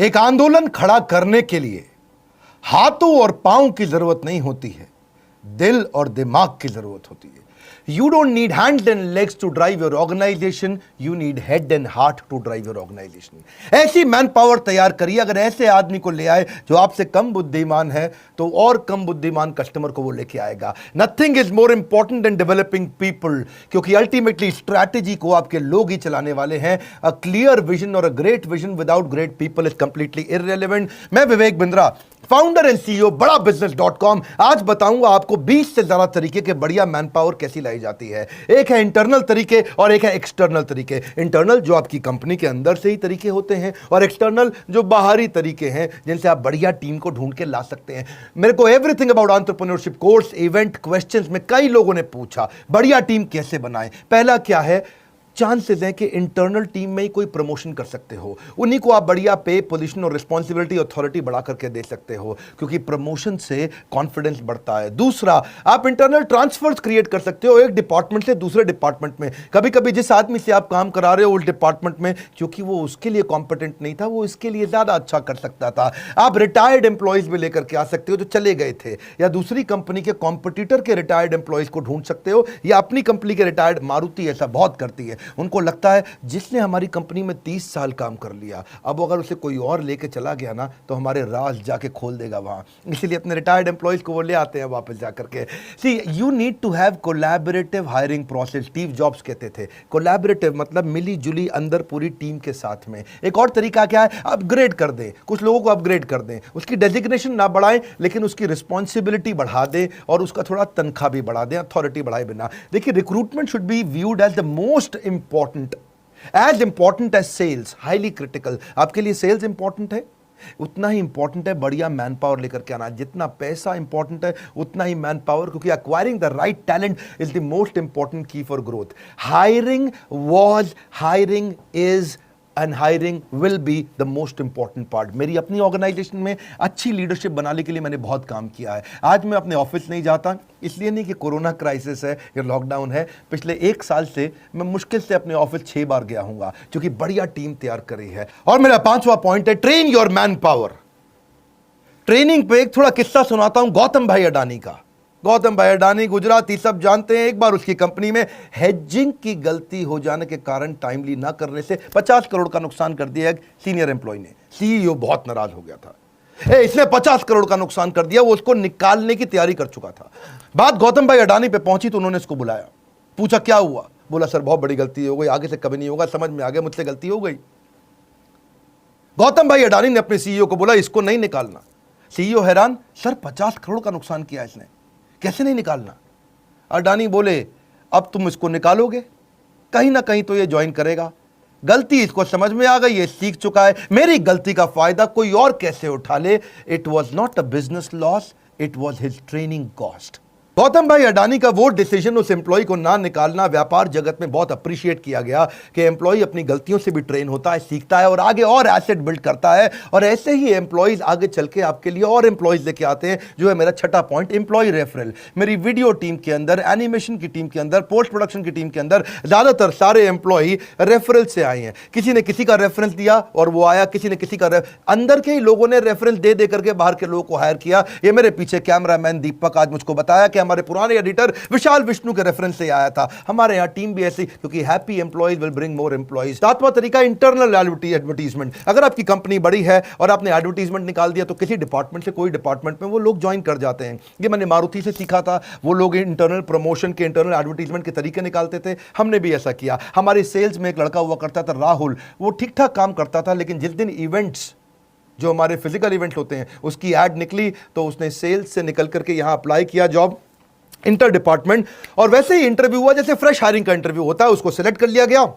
एक आंदोलन खड़ा करने के लिए हाथों और पांव की जरूरत नहीं होती है, दिल और दिमाग की जरूरत होती है। You don't need hands and legs to drive your organization, you need head and heart to drive your organization. ऐसी मैन पावर तैयार करिए। अगर ऐसे आदमी को ले आए जो आपसे कम बुद्धिमान है, तो और कम बुद्धिमान कस्टमर को वो लेके आएगा। Nothing is more important than developing people, क्योंकि अल्टीमेटली स्ट्रैटेजी को आपके लोग ही चलाने वाले हैं। अ क्लियर विजन और a great vision without great people is completely irrelevant. मैं Vivek Bindra, founder and CEO बड़ा बिजनेस.com, आज बताऊंगा आपको 20 से ज्यादा तरीके के बढ़िया मैन पावर कैसी लाई जाती है। एक है इंटरनल तरीके और एक है एक्सटर्नल तरीके। इंटरनल जो आपकी कंपनी के अंदर से ही तरीके होते हैं, और एक्सटर्नल जो बाहरी तरीके हैं जिनसे आप बढ़िया टीम को ढूंढ के ला सकते हैं। मेरे को everything about entrepreneurship course, event, questions में कई लोगों ने पूछा बढ़िया टीम कैसे बनाएं। पहला क्या है, चांसेस है कि इंटरनल टीम में ही कोई प्रमोशन कर सकते हो, उन्हीं को आप बढ़िया पे, पोजीशन और रिस्पॉन्सिबिलिटी, अथॉरिटी बढ़ा करके दे सकते हो, क्योंकि प्रमोशन से कॉन्फिडेंस बढ़ता है। दूसरा, आप इंटरनल ट्रांसफर्स क्रिएट कर सकते हो एक डिपार्टमेंट से दूसरे डिपार्टमेंट में। कभी कभी जिस आदमी से आप काम करा रहे हो उस डिपार्टमेंट में, क्योंकि वो उसके लिए कॉम्पिटेंट नहीं था, वो इसके लिए ज्यादा अच्छा कर सकता था। आप रिटायर्ड एम्प्लॉयज भी लेकर के आ सकते हो जो चले गए थे, या दूसरी कंपनी के कॉम्पिटिटर के रिटायर्ड एम्प्लॉयज को ढूंढ सकते हो, या अपनी कंपनी के रिटायर्ड। मारुति ऐसा बहुत करती है, उनको लगता है जिसने हमारी कंपनी में 30 साल काम कर लिया, अब अगर उसे कोई और लेके चला गया ना तो हमारे राज जाके खोल देगा वहां, इसलिए अपने रिटायर्ड एम्प्लॉयज को वो ले आते हैं वापस जाकर के। See, you need to have collaborative hiring process. Steve Jobs कहते थे कोलैबोरेटिव मतलब मिली जुली अंदर पूरी टीम के साथ में। एक और तरीका क्या है, अपग्रेड कर दें, कुछ लोगों को अपग्रेड कर दें, उसकी डेजिग्नेशन ना बढ़ाएं लेकिन उसकी रिस्पॉन्सिबिलिटी बढ़ा दें और उसका थोड़ा तनख्वाह भी बढ़ा दें, अथॉरिटी बढ़ाए बिना। देखिए, recruitment should be viewed as the most important, as important as sales, highly critical। आपके लिए सेल्स इंपॉर्टेंट है, उतना ही इंपॉर्टेंट है बढ़िया मैन पावर लेकर के आना। जितना पैसा इंपॉर्टेंट है उतना ही मैन पावर, क्योंकि acquiring the right talent is the most important key for growth. Hiring was, hiring is and hiring will be the most important part. मेरी अपनी ऑर्गेनाइजेशन में अच्छी लीडरशिप बनाने के लिए मैंने बहुत काम किया है। आज मैं अपने ऑफिस नहीं जाता, इसलिए नहीं कि कोरोना क्राइसिस है या लॉकडाउन है। पिछले 1 साल से मैं मुश्किल से अपने ऑफिस 6 बार गया हूंगा, क्योंकि बढ़िया टीम तैयार करी है। और मेरा 5वां पॉइंट है, train your man power. Training पे एक थोड़ा किस्सा सुनाता हूं गौतम भाई अडानी का। गौतम भाई अडानी गुजराती सब जानते हैं। एक बार उसकी कंपनी में हेजिंग की गलती हो जाने के कारण टाइमली ना करने से 50 करोड़ का नुकसान कर दिया एक सीनियर एम्प्लॉय ने। सीईओ बहुत नाराज हो गया था, इसने 50 करोड़ का नुकसान कर दिया। वो उसको निकालने की तैयारी कर चुका था। बात गौतम भाई अडानी पे पहुंची तो उन्होंने इसको बुलाया, पूछा क्या हुआ। बोला सर बहुत बड़ी गलती हो गई, आगे से कभी नहीं होगा, समझ में आ गया मुझसे गलती हो गई। गौतम भाई अडानी ने अपने सीईओ को बोला इसको नहीं निकालना। सीईओ हैरान, सर 50 करोड़ का नुकसान किया इसने, कैसे नहीं निकालना। अडानी बोले अब तुम इसको निकालोगे, कहीं ना कहीं तो ये ज्वाइन करेगा। गलती इसको समझ में आ गई, ये सीख चुका है, मेरी गलती का फायदा कोई और कैसे उठा ले। It was not a business loss, it was his training cost. Gautam भाई अडानी का वो डिसीजन, उस एम्प्लॉय को ना निकालना, व्यापार जगत में बहुत अप्रिशिएट किया गया कि एम्प्लॉय अपनी गलतियों से भी ट्रेन होता है, सीखता है और आगे और एसेट बिल्ड करता है। और ऐसे ही एम्प्लॉयज आगे चल के आपके लिए और एम्प्लॉयज लेके आते हैं, जो है मेरा 6ठा पॉइंट, एम्प्लॉय रेफरल। मेरी वीडियो टीम के अंदर, एनिमेशन की टीम के अंदर, पोस्ट प्रोडक्शन की टीम के अंदर ज्यादातर सारे एम्प्लॉय रेफरल से आए हैं। किसी ने किसी का रेफरेंस दिया और वो आया, किसी ने किसी का अंदर के ही लोगों ने रेफरेंस दे दे करके बाहर के लोगों को हायर किया। ये मेरे पीछे कैमरामैन दीपक आज मुझको बताया कि हमारे पुराने एडिटर विशाल विष्णु के रेफरेंस से आया था। हमारे यहां टीम भी ऐसी, क्योंकि happy employees will bring more employees. 7वां तरीका, इंटरनल एडवर्टीजमेंट। अगर आपकी कंपनी बड़ी है और आपने एडवर्टीजमेंट निकाल दिया तो किसी डिपार्टमेंट से कोई डिपार्टमेंट में वो लोग ज्वाइन कर जाते हैं। ये मैंने मारुति से सीखा था। वो लोग इंटरनल प्रमोशन के, इंटरनल एडवर्टीजमेंट के तरीके निकालते थे, हमने भी ऐसा किया। हमारे सेल्स में एक लड़का हुआ करता था राहुल, वो ठीक ठाक काम करता था, लेकिन जिस दिन इवेंट्स, जो हमारे फिजिकल इवेंट्स होते हैं, उसकी एड निकली तो उसने सेल्स से निकल करके यहां अप्लाई किया जॉब इंटर डिपार्टमेंट, और वैसे ही इंटरव्यू हुआ जैसे फ्रेश हायरिंग का इंटरव्यू होता है, उसको सिलेक्ट कर लिया गया।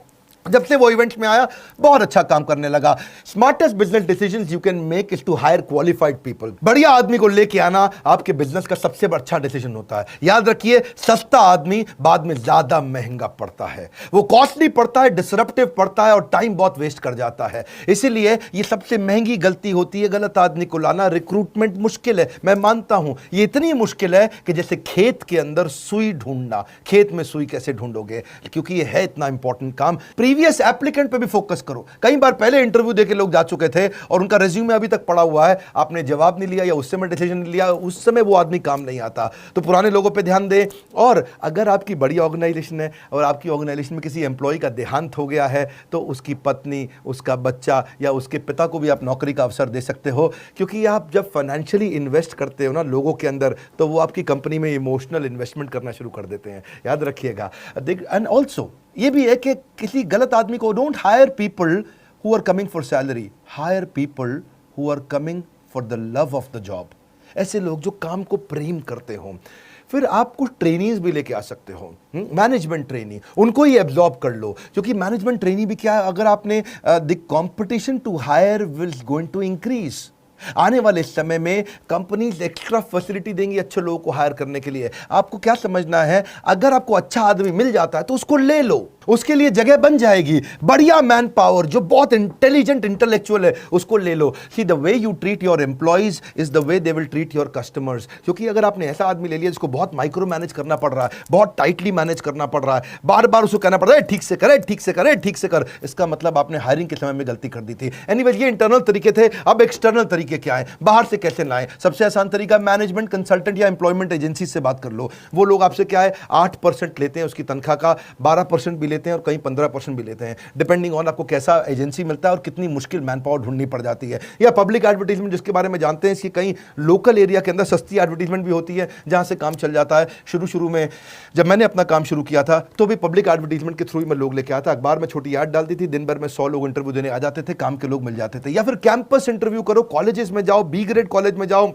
जब से वो इवेंट्स में आया बहुत अच्छा काम करने लगा। Smartest business decisions you can make is to hire qualified people. बढ़िया आदमी को लेके आना आपके बिजनेस का सबसे अच्छा डिसीजन होता है। याद रखिए, सस्ता आदमी बाद में ज्यादा महंगा पड़ता है, वो कॉस्टली पड़ता है, डिसरप्टिव पड़ता है और टाइम बहुत वेस्ट कर जाता है। इसीलिए ये सबसे महंगी गलती होती है, गलत आदमी को लाना। रिक्रूटमेंट मुश्किल है, मैं मानता हूं, ये इतनी मुश्किल है कि जैसे खेत के अंदर सुई ढूंढना। खेत में सुई कैसे ढूंढोगे, क्योंकि ये है इतना इंपॉर्टेंट काम। प्रीवियस एप्लीकेंट पे भी फोकस करो। कई बार पहले इंटरव्यू देके लोग जा चुके थे और उनका रिज्यूमे अभी तक पड़ा हुआ है, आपने जवाब नहीं लिया या उस समय डिसीजन नहीं लिया, उस समय वो आदमी काम नहीं आता। तो पुराने लोगों पे ध्यान दें। और अगर आपकी बड़ी ऑर्गेनाइजेशन है और आपकी ऑर्गेनाइजेशन में किसी एम्प्लॉय का देहांत हो गया है तो उसकी पत्नी, उसका बच्चा या उसके पिता को भी आप नौकरी का अवसर दे सकते हो, क्योंकि आप जब फाइनेंशियली इन्वेस्ट करते हो ना लोगों के अंदर, तो वो आपकी कंपनी में इमोशनल इन्वेस्टमेंट करना शुरू कर देते हैं, याद रखिएगा। एंड ऑल्सो ये भी है कि किसी गलत आदमी को, don't hire people who are coming for salary, hire people who are coming for the love of the job. ऐसे लोग जो काम को प्रेम करते हो। फिर आप कुछ ट्रेनीज भी लेके आ सकते हो, मैनेजमेंट ट्रेनी, उनको ही एब्जॉर्ब कर लो, क्योंकि मैनेजमेंट ट्रेनी भी क्या है, अगर आपने the competition to hire will going to increase. आने वाले समय में कंपनीज एक्स्ट्रा फैसिलिटी देंगी अच्छे लोगों को हायर करने के लिए। आपको क्या समझना है, अगर आपको अच्छा आदमी मिल जाता है तो उसको ले लो, उसके लिए जगह बन जाएगी। बढ़िया मैन पावर जो बहुत इंटेलिजेंट इंटेलेक्चुअल है उसको ले लो। See the way you treat your employees is the way they will treat your customers. क्योंकि अगर आपने ऐसा आदमी ले लिया जिसको बहुत माइक्रो मैनेज करना पड़ रहा है, बहुत टाइटली मैनेज करना पड़ रहा है, बार बार उसको कहना पड़ रहा है ठीक से करे, ठीक से करे, ठीक से कर, इसका मतलब आपने हायरिंग के समय में गलती कर दी थी। एनीवेज ये इंटरनल तरीके थे। अब एक्सटर्नल तरीके क्या है, बाहर से कैसे लाएं? सबसे आसान तरीका मैनेजमेंट कंसल्टेंट या एम्प्लॉयमेंट एजेंसी से बात कर लो। वो लोग आपसे क्या है 8% लेते हैं उसकी तनख्वाह का, 12% भी लेते हैं और कहीं 15% भी लेते हैं, डिपेंडिंग ऑन आपको कैसा एजेंसी मिलता है और कितनी मुश्किल मैन पावर ढूंढनी पड़ जाती है। या पब्लिक एडवर्टीजमेंट जिसके बारे में जानते हैं, इसकी कहीं लोकल एरिया के अंदर सस्ती एडवर्टीजमेंट भी होती है जहां से काम चल जाता है। शुरू में जब मैंने अपना काम शुरू किया था तो भी पब्लिक एडवर्टीजमेंट के थ्रू ही मैं लोग लेके आता, अखबार में छोटी ऐड डालती थी, दिन भर में 100 लोग इंटरव्यू देने आ जाते थे, काम के लोग मिल जाते थे। या फिर कैंपस इंटरव्यू करो, कॉलेजेस में जाओ, बी ग्रेड कॉलेज में जाओ,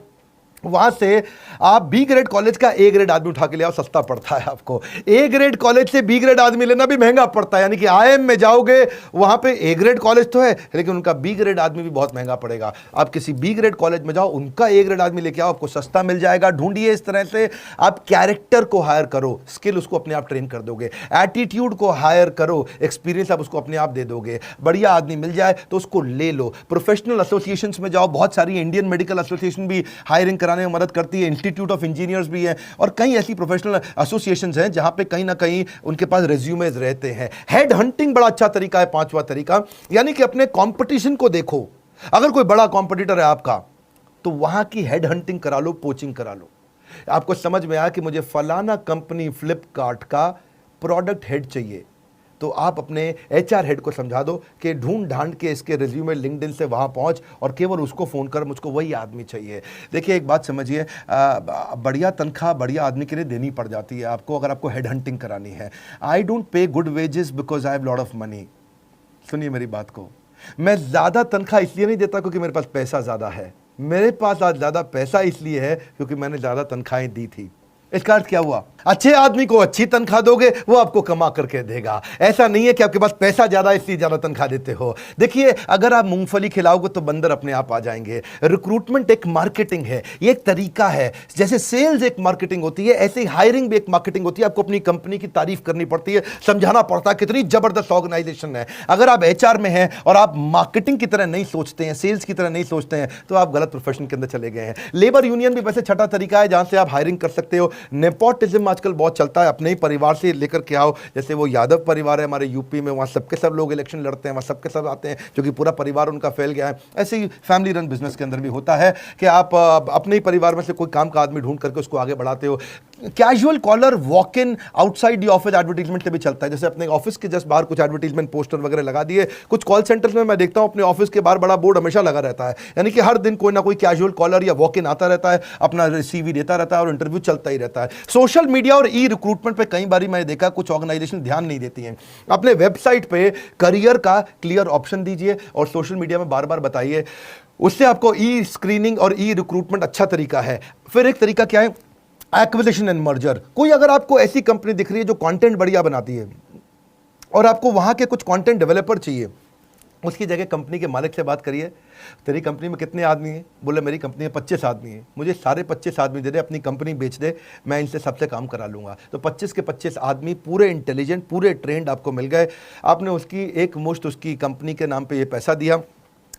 वहां से आप बी ग्रेड कॉलेज का ए ग्रेड आदमी उठा के ले आओ, सस्ता पड़ता है आपको। ए ग्रेड कॉलेज से बी ग्रेड आदमी लेना भी महंगा पड़ता है, यानी कि आईएम में जाओगे वहां पे ए ग्रेड कॉलेज तो है लेकिन उनका बी ग्रेड आदमी भी बहुत महंगा पड़ेगा। आप किसी बी ग्रेड कॉलेज में जाओ, उनका ए ग्रेड आदमी लेके आओ, आपको सस्ता मिल जाएगा। ढूंढिए इस तरह से आप कैरेक्टर को हायर करो, स्किल उसको अपने आप ट्रेन कर दोगे। एटीट्यूड को हायर करो, एक्सपीरियंस आप उसको अपने आप दे दोगे। बढ़िया आदमी मिल जाए तो उसको ले लो। प्रोफेशनल एसोसिएशन में जाओ, बहुत सारी इंडियन मेडिकल एसोसिएशन भी हायरिंग कराने में मदद करती है, इंस्टीट्यूट ऑफ इंजीनियर्स भी है और कई ऐसी प्रोफेशनल एसोसिएशंस हैं जहां पे कहीं ना कहीं उनके पास रेज्यूमेज रहते हैं। हेड हंटिंग बड़ा अच्छा तरीका है, पांचवा तरीका, यानी कि अपने कंपटीशन को देखो। अगर कोई बड़ा कंपटीटर है आपका तो वहां की हेड हंटिंग करा लो, पोचिंग करा लो। आपको समझ में आया कि मुझे फलाना कंपनी फ्लिपकार्ट का प्रोडक्ट हेड चाहिए, तो आप अपने एचआर हेड को समझा दो कि ढूंढ ढांड के इसके रिज्यूमे लिंक्डइन से वहाँ पहुँच और केवल उसको फ़ोन कर, मुझको वही आदमी चाहिए। देखिए एक बात समझिए, बढ़िया तनख्वाह बढ़िया आदमी के लिए देनी पड़ जाती है आपको अगर आपको हेड हंटिंग करानी है। I don't pay good wages because I have lot of money. सुनिए मेरी बात को, मैं ज़्यादा तनख्वाह इसलिए नहीं देता क्योंकि मेरे पास पैसा ज़्यादा है, मेरे पास आज ज़्यादा पैसा इसलिए है क्योंकि मैंने ज़्यादा तनख्वाहें दी थी। इसका अर्थ क्या हुआ, अच्छे आदमी को अच्छी तनख्वाह दोगे वो आपको कमा करके देगा। ऐसा नहीं है कि आपके पास पैसा ज्यादा इसलिए ज्यादा तनख्वाह देते हो। देखिए अगर आप मूंगफली खिलाओगे तो बंदर अपने आप आ जाएंगे। रिक्रूटमेंट एक मार्केटिंग है, ये एक तरीका है। जैसे सेल्स एक मार्केटिंग होती है, ऐसे ही हायरिंग भी एक मार्केटिंग होती है। आपको अपनी कंपनी की तारीफ करनी पड़ती है, समझाना पड़ता है कितनी जबरदस्त ऑर्गेनाइजेशन है। अगर आप एचआर में हैं और आप मार्केटिंग की तरह नहीं सोचते हैं, सेल्स की तरह नहीं सोचते हैं, तो आप गलत प्रोफेशन के अंदर चले गए हैं। लेबर यूनियन भी वैसे छठा तरीका है जहां से आप हायरिंग कर सकते हो। नेपोटिज्म आजकल बहुत चलता है, अपने ही परिवार से लेकर के आओ। जैसे वो यादव परिवार है हमारे यूपी में, वहाँ सबके सब लोग इलेक्शन लड़ते हैं, वहाँ सबके सब आते हैं क्योंकि पूरा परिवार उनका फैल गया है। ऐसे ही फैमिली रन बिजनेस के अंदर भी होता है कि आप अपने ही परिवार में से कोई काम का आदमी ढूंढ करके उसको आगे बढ़ाते हो। Casual caller walk in outside the office advertisement से भी चलता है। जैसे अपने ऑफिस के जस्ट बाहर कुछ एडवर्टीजमेंट पोस्टर वगैरह लगा दिए। कुछ कॉल सेंटर्स में मैं देखता हूं अपने ऑफिस के बाहर बड़ा बोर्ड हमेशा लगा रहता है, यानी कि हर दिन कोई ना कोई कैजुअल कॉलर या वॉक इन आता रहता है, अपना सीवी देता रहता है और इंटरव्यू चलता ही रहता है। सोशल मीडिया और ई रिक्रूटमेंट पे कई बार मैंने देखा कुछ ऑर्गेनाइजेशन ध्यान नहीं देती हैं। अपने वेबसाइट पे करियर का क्लियर ऑप्शन दीजिए और सोशल मीडिया में बार बार बताइए, उससे आपको ई स्क्रीनिंग और ई रिक्रूटमेंट अच्छा तरीका है। फिर एक तरीका क्या है, एक्विजिशन एंड मर्जर। कोई अगर आपको ऐसी कंपनी दिख रही है जो कंटेंट बढ़िया बनाती है और आपको वहां के कुछ कंटेंट डेवलपर चाहिए, उसकी जगह कंपनी के मालिक से बात करिए, तेरी कंपनी में कितने आदमी हैं? बोले मेरी कंपनी में 25 आदमी हैं, मुझे सारे 25 आदमी दे दे, अपनी कंपनी बेच दे, मैं इनसे सबसे काम करा लूँगा। तो 25 के 25 आदमी पूरे इंटेलिजेंट, पूरे ट्रेंड आपको मिल गए। आपने उसकी एक मुश्त उसकी कंपनी के नाम पे ये पैसा दिया,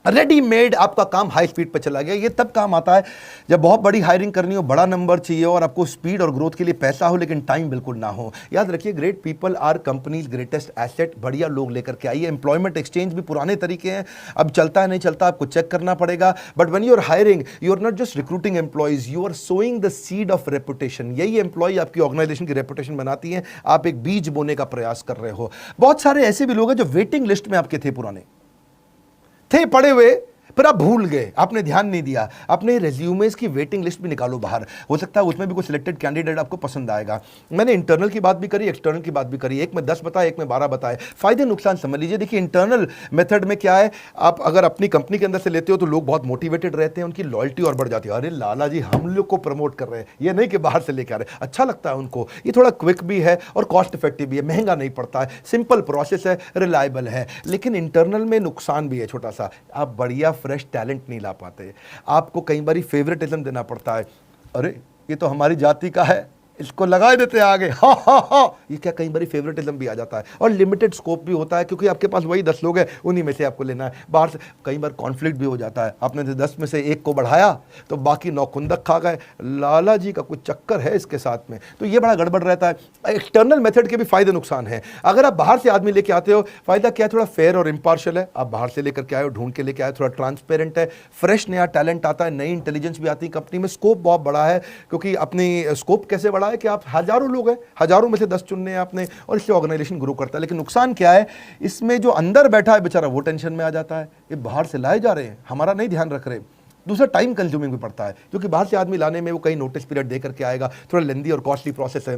रेडीमेड आपका काम हाई स्पीड पे चला गया। ये तब काम आता है जब बहुत बड़ी हायरिंग करनी हो, बड़ा नंबर चाहिए और आपको स्पीड और ग्रोथ के लिए पैसा हो लेकिन टाइम बिल्कुल ना हो। याद रखिए, great people are company's greatest asset. बढ़िया लोग लेकर के आइए। एम्प्लॉयमेंट एक्सचेंज भी पुराने तरीके हैं, अब चलता है नहीं चलता आपको चेक करना पड़ेगा। But when you are hiring, you are not just recruiting employees, you are sowing the seed of reputation. यही एम्प्लॉय आपकी ऑर्गेनाइजेशन की रेपुटेशन बनाती है। आप एक बीज बोने का प्रयास कर रहे हो। बहुत सारे ऐसे भी लोग हैं जो वेटिंग लिस्ट में आपके थे, पुराने थे पड़े हुए, पर आप भूल गए, आपने ध्यान नहीं दिया। अपने रेज्यूमेस की वेटिंग लिस्ट भी निकालो बाहर, हो सकता है उसमें भी कोई सिलेक्टेड कैंडिडेट आपको पसंद आएगा। मैंने इंटरनल की बात भी करी, एक्सटर्नल की बात भी करी। एक में 10 बताए, एक में 12 बताए। फायदे नुकसान समझ लीजिए। देखिए, इंटरनल मेथड में क्या है, आप अगर अपनी कंपनी के अंदर से लेते हो तो लोग बहुत मोटिवेटेड रहते हैं, उनकी लॉयल्टी और बढ़ जाती है। अरे लाला जी हम लोग को प्रमोट कर रहे हैं, ये नहीं कि बाहर से लेकर आ रहे। अच्छा लगता है उनको। ये थोड़ा क्विक भी है और कॉस्ट इफेक्टिव भी है, महंगा नहीं पड़ता है, सिंपल प्रोसेस है, रिलायबल है। लेकिन इंटरनल में नुकसान भी है छोटा सा, आप बढ़िया फ्रेश टैलेंट नहीं ला पाते। आपको कई बार फेवरेटिज्म देना पड़ता है। अरे ये तो हमारी जाति का है, इसको लगा देते हैं आगे, हा हा हा। ये क्या, कई बार फेवरेटिज्म भी आ जाता है और लिमिटेड स्कोप भी होता है, क्योंकि आपके पास वही 10 लोग हैं, उन्हीं में से आपको लेना है। बाहर से कई बार कॉन्फ्लिक्ट भी हो जाता है। आपने 10 में से एक को बढ़ाया तो बाकी 9 खुंदक खा गए। लाला जी का कुछ चक्कर है इसके साथ में, तो ये बड़ा गड़बड़ रहता है। एक्सटर्नल मेथड के भी फायदे नुकसान है। अगर आप बाहर से आदमी लेके आते हो, फायदा क्या है, थोड़ा फेयर और इम्पार्शियल है। आप बाहर से लेकर के आए हो, ढूंढ के लेके आए, थोड़ा ट्रांसपेरेंट है, फ्रेश नया टैलेंट आता है, नई इंटेलिजेंस भी आती है कंपनी में। स्कोप बहुत बड़ा है, क्योंकि अपनी स्कोप कैसे बड़ा है कि आप हजारों लोग हैं, हजारों में से 10 चुनने हैं आपने, और इससे ऑर्गेनाइजेशन ग्रो करता है। लेकिन नुकसान क्या है, इसमें जो अंदर बैठा है बेचारा वो टेंशन में आ जाता है, ये बाहर से लाए जा रहे हैं, हमारा नहीं ध्यान रख रहे। दूसरा, टाइम कंज्यूमिंग भी पड़ता है, क्योंकि बाहर से आदमी लाने में वो कई नोटिस पीरियड दे करके आएगा, थोड़ा लेंदी और कॉस्टली प्रोसेस है।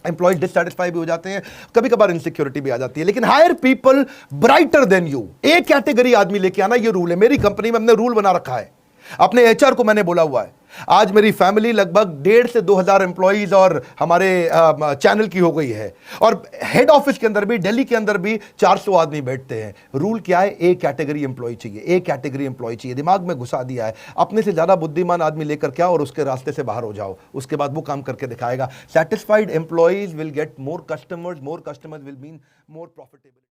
एम्प्लॉय डिससैटिस्फाई भी हो जाते हैं, कभी कभार इनसिक्योरिटी भी आ जाती है। लेकिन hire people brighter then you, एक कैटेगरी आदमी लेके आना, ये रूल है मेरी कंपनी में, हमने रूल बना रखा है। अपने एचआर को मैंने बोला हुआ है, आज मेरी फैमिली लगभग 1,500 से 2,000 एम्प्लॉइज और हमारे चैनल की हो गई है, और हेड ऑफिस के अंदर भी, दिल्ली के अंदर भी 400 आदमी बैठते हैं। रूल क्या है, एक कैटेगरी एम्प्लॉय चाहिए, एक कैटेगरी एम्प्लॉय चाहिए। दिमाग में घुसा दिया है। अपने से ज्यादा बुद्धिमान आदमी लेकर क्या, और उसके रास्ते से बाहर हो जाओ, उसके बाद वो काम करके दिखाएगा। Satisfied employees will get more customers will mean more profitable.